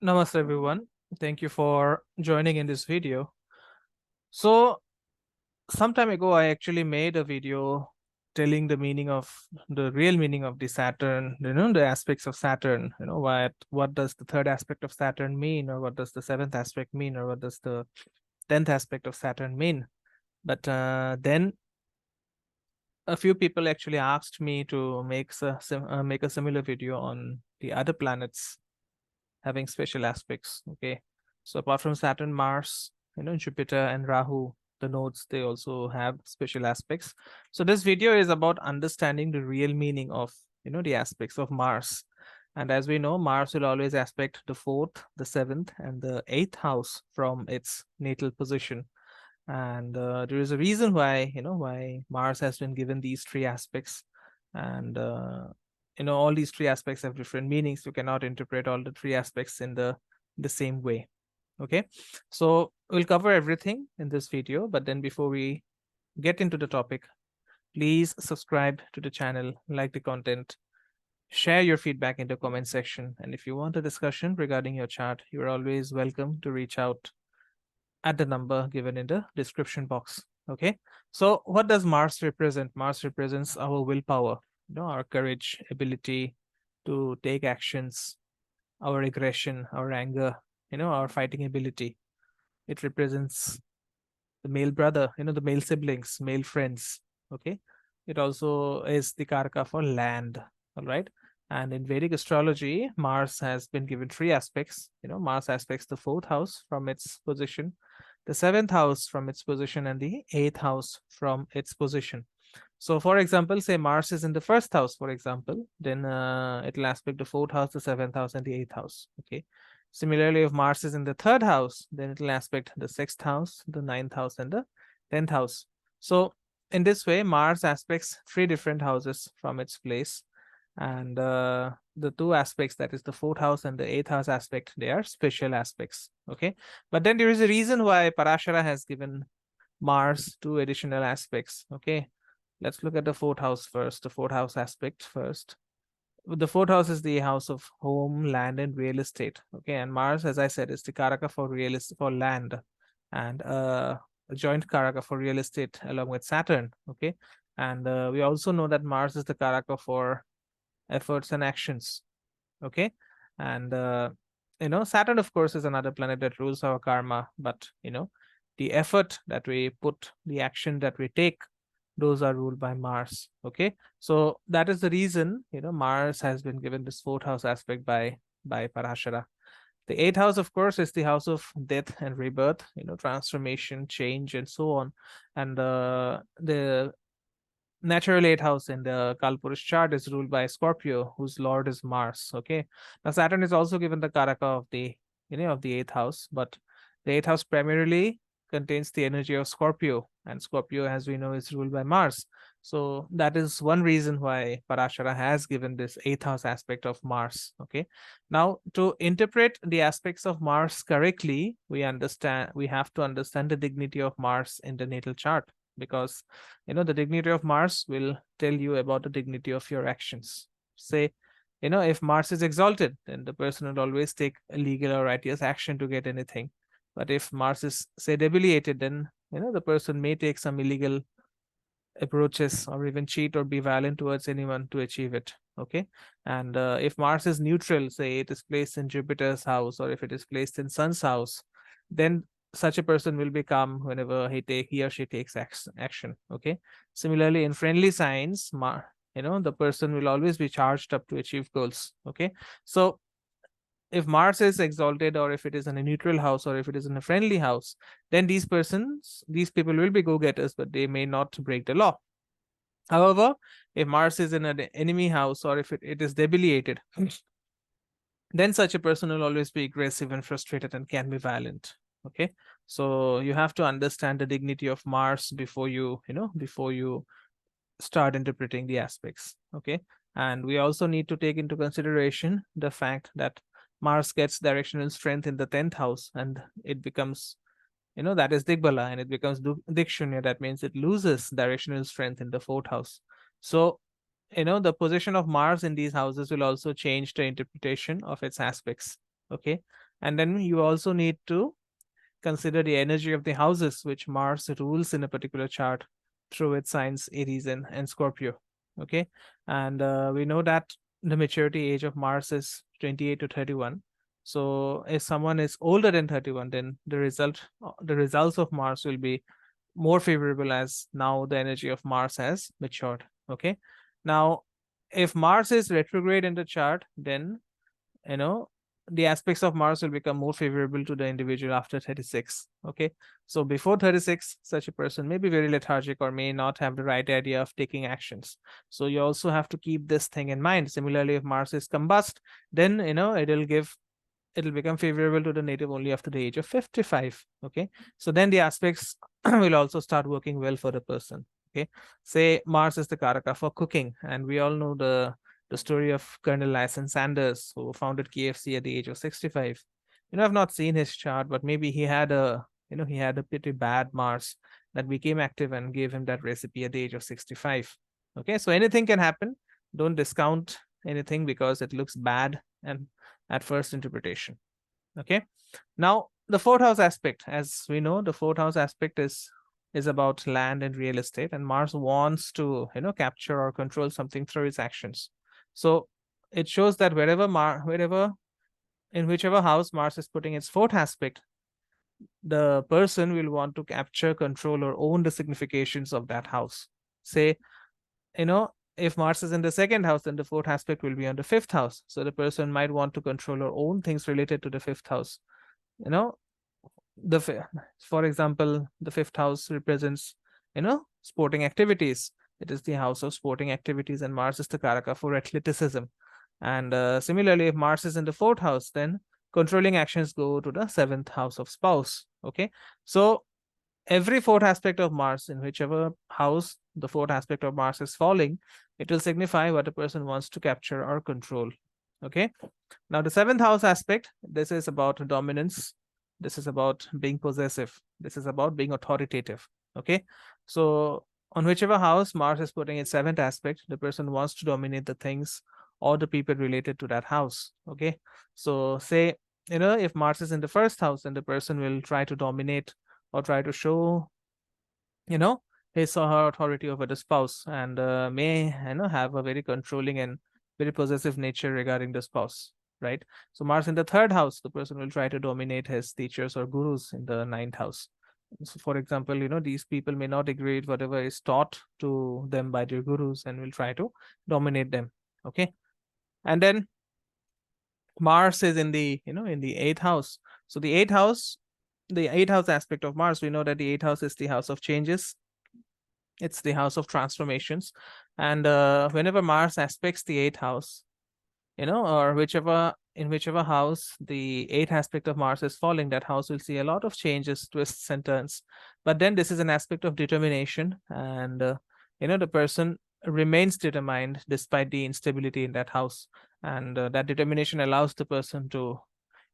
Namaste everyone. Thank you for joining in this video. So some time ago, I actually made a video telling the real meaning of the Saturn, the aspects of Saturn, what does the third aspect of Saturn mean, or what does the seventh aspect mean, or what does the 10th aspect of Saturn mean. But then a few people actually asked me to make a similar video on the other planets having special aspects. Okay. So apart from Saturn, Mars, Jupiter and Rahu, the nodes, they also have special aspects. So this video is about understanding the real meaning of, the aspects of Mars. And as we know, Mars will always aspect the fourth, the seventh, and the eighth house from its natal position. And there is a reason why Mars has been given these three aspects. And all these three aspects have different meanings. You cannot interpret all the three aspects in the same way. Okay, so we'll cover everything in this video, but then before we get into the topic, please subscribe to the channel, like the content, share your feedback in the comment section, and if you want a discussion regarding your chart, you're always welcome to reach out at the number given in the description box. Okay, so what does Mars represent? Mars represents our willpower, our courage, ability to take actions, our aggression, our anger, our fighting ability. It represents the male brother, the male siblings, male friends. Okay, it also is the karaka for land. All right, and in Vedic astrology, Mars has been given three aspects. Mars aspects the fourth house from its position, the seventh house from its position, and the eighth house from its position. So, for example, say Mars is in the first house, for example, then it'll aspect the fourth house, the seventh house, and the eighth house. Okay. Similarly, if Mars is in the third house, then it'll aspect the sixth house, the ninth house, and the 10th house. So, in this way, Mars aspects three different houses from its place. And the two aspects, that is the fourth house and the eighth house aspect, they are special aspects. Okay. But then there is a reason why Parashara has given Mars two additional aspects. Okay. Let's look at the fourth house first, the fourth house aspect first. The fourth house is the house of home, land, and real estate. Okay, and Mars, as I said, is the karaka for for land, and a joint karaka for real estate along with Saturn. Okay, and we also know that Mars is the karaka for efforts and actions. Okay, and Saturn, of course, is another planet that rules our karma, but the effort that we put, the action that we take, those are ruled by Mars. Okay, so that is the reason Mars has been given this fourth house aspect by Parashara. The eighth house, of course, is the house of death and rebirth, transformation, change, and so on. And the natural eighth house in the Kalpurush chart is ruled by Scorpio, whose lord is Mars. Okay, now Saturn is also given the karaka of the eighth house, but the eighth house primarily contains the energy of Scorpio, and Scorpio, as we know, is ruled by Mars. So that is one reason why Parashara has given this eighth house aspect of Mars. Okay, now to interpret the aspects of Mars correctly, we have to understand the dignity of Mars in the natal chart, because the dignity of Mars will tell you about the dignity of your actions. Say, if Mars is exalted, then the person will always take a legal or righteous action to get anything. But if Mars is, say, debilitated, then the person may take some illegal approaches or even cheat or be violent towards anyone to achieve it. Okay, and if Mars is neutral, say it is placed in Jupiter's house, or if it is placed in Sun's house, then such a person will be calm whenever he or she takes action. Okay, similarly in friendly signs, the person will always be charged up to achieve goals. Okay, so if Mars is exalted, or if it is in a neutral house, or if it is in a friendly house, then these people will be go-getters, but they may not break the law. However, if Mars is in an enemy house, or if it is debilitated, then such a person will always be aggressive and frustrated and can be violent. Okay, so you have to understand the dignity of Mars before you start interpreting the aspects. Okay, and we also need to take into consideration the fact that Mars gets directional strength in the 10th house, and it becomes, that is Digbala, and it becomes Dikshunya. That means it loses directional strength in the fourth house. So, the position of Mars in these houses will also change the interpretation of its aspects. Okay, And then you also need to consider the energy of the houses which Mars rules in a particular chart through its signs Aries and Scorpio. Okay. And we know that the maturity age of Mars is 28 to 31. So if someone is older than 31, then the results of Mars will be more favorable, as now the energy of Mars has matured. Okay. Now, if Mars is retrograde in the chart, then you know the aspects of Mars will become more favorable to the individual after 36. Okay. So before 36, such a person may be very lethargic or may not have the right idea of taking actions. So you also have to keep this thing in mind. Similarly, if Mars is combust, then it'll become favorable to the native only after the age of 55. Okay. So then the aspects will also start working well for the person. Okay. Say Mars is the karaka for cooking, and we all know the story of Colonel Lyson Sanders, who founded KFC at the age of 65. I've not seen his chart, but maybe he had a pretty bad Mars that became active and gave him that recipe at the age of 65. Okay. So anything can happen. Don't discount anything because it looks bad and at first interpretation. Okay. Now the fourth house aspect, as we know, the fourth house aspect is about land and real estate, and Mars wants to capture or control something through its actions. So it shows that in whichever house Mars is putting its fourth aspect, the person will want to capture, control, or own the significations of that house. Say, if Mars is in the second house, then the fourth aspect will be on the fifth house. So the person might want to control or own things related to the fifth house. For example, the fifth house represents, sporting activities. It is the house of sporting activities, and Mars is the karaka for athleticism. And similarly, if Mars is in the fourth house, then controlling actions go to the seventh house of spouse. Okay. So every fourth aspect of Mars, in whichever house the fourth aspect of Mars is falling, it will signify what a person wants to capture or control. Okay. Now, the seventh house aspect, this is about dominance. This is about being possessive. This is about being authoritative. Okay. So on whichever house Mars is putting its seventh aspect, the person wants to dominate the things or the people related to that house. Okay. So say, if Mars is in the first house, then the person will try to dominate or try to show, his or her authority over the spouse, and may, have a very controlling and very possessive nature regarding the spouse, right? So Mars in the third house, the person will try to dominate his teachers or gurus in the ninth house. So for example, these people may not agree with whatever is taught to them by their gurus and will try to dominate them. Okay. And then Mars is in the eighth house. So the eighth house aspect of Mars, we know that the eighth house is the house of changes. It's the house of transformations. And whenever Mars aspects the eighth house, or in whichever house the eighth aspect of Mars is falling, that house will see a lot of changes, twists, and turns. But then this is an aspect of determination, and the person remains determined despite the instability in that house, and that determination allows the person to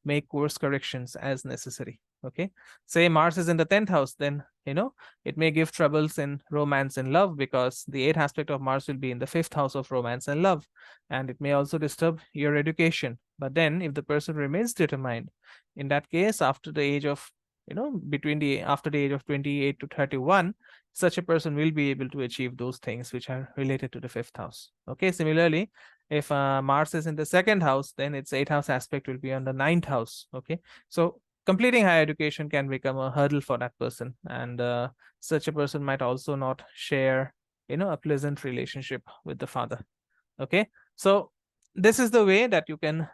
make course corrections as necessary. Okay. Say Mars is in the 10th house, then it may give troubles in romance and love, because the eighth aspect of Mars will be in the fifth house of romance and love, and it may also disturb your education. But then if the person remains determined, in that case, after the age of after the age of 28 to 31, such a person will be able to achieve those things which are related to the fifth house. Okay. Similarly, if Mars is in the second house, then its eighth house aspect will be on the ninth house. Okay. So completing higher education can become a hurdle for that person, and such a person might also not share a pleasant relationship with the father. Okay. So this is the way that you can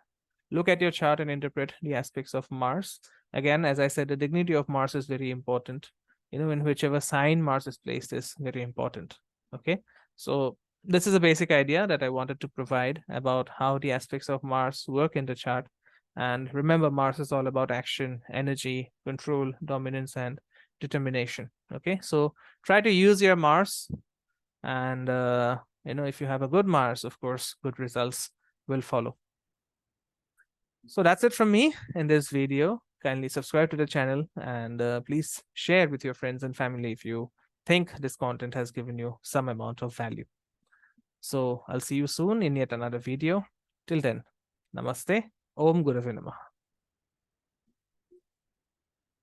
look at your chart and interpret the aspects of Mars. Again, as I said, the dignity of Mars is very important. In whichever sign Mars is placed is very important. Okay. So this is a basic idea that I wanted to provide about how the aspects of Mars work in the chart. And remember, Mars is all about action, energy, control, dominance, and determination. Okay. So try to use your Mars, and if you have a good Mars, of course, good results will follow. So that's it from me in this video. Kindly subscribe to the channel, and please share with your friends and family if you think this content has given you some amount of value. So I'll see you soon in yet another video. Till then, namaste. Om Gurave Namah.